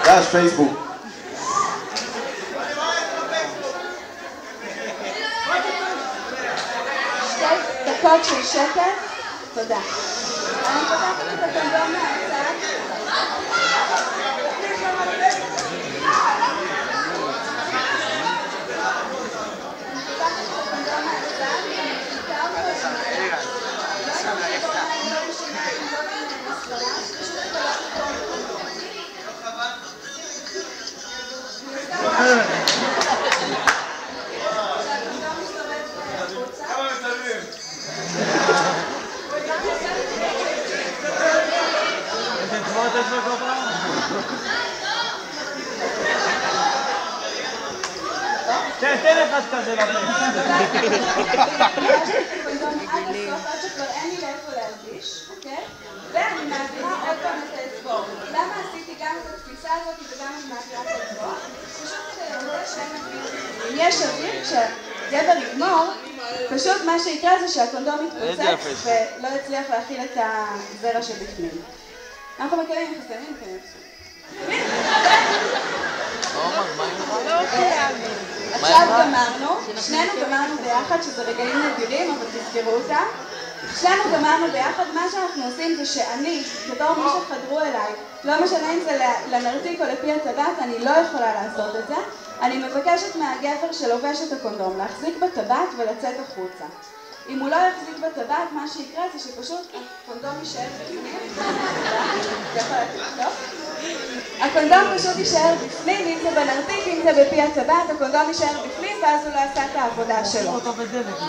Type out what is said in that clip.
דש פייסבוק. שתי דקות של שקט. תודה. אני פותחת את הקונדום מהצד. תן אחד כזה לפה. עד שכבר אין לי לאיפה להלביש, אוקיי? ואני מעבירה עוד פעם את האצבעות. למה עשיתי גם את התפיסה הזאת וגם אני מעבירה את האצבעות? פשוט כדי לראות שאין אוויר. אם יש אוויר, כשגבר יגמור, פשוט מה שיקרה זה שהקונדום יתפוצץ ולא יצליח להכיל את הזרע שבפנים. אנחנו מקבלים חסמים כאלה. עכשיו גמרנו, שנינו גמרנו ביחד, שזה רגעים נדירים, אבל תזכרו אותם. שנינו גמרנו ביחד, מה שאנחנו עושים זה שאני, בתור מי שחדרו אליי, לא משנה אם זה לנרתיק או לפי הטבעת, אני לא יכולה לעשות את זה. אני מבקשת מהגבר שלובש את הקונדום להחזיק בטבעת ולצאת החוצה. אם הוא לא יחזיק בטבעת, מה שיקרה זה שפשוט הקונדום יישאר בפנים. הקונדום פשוט יישאר בפנים, אם זה בנרתיק, אם זה בפי הטבעת, הקונדום יישאר בפנים, ואז הוא לא עשה את העבודה שלו.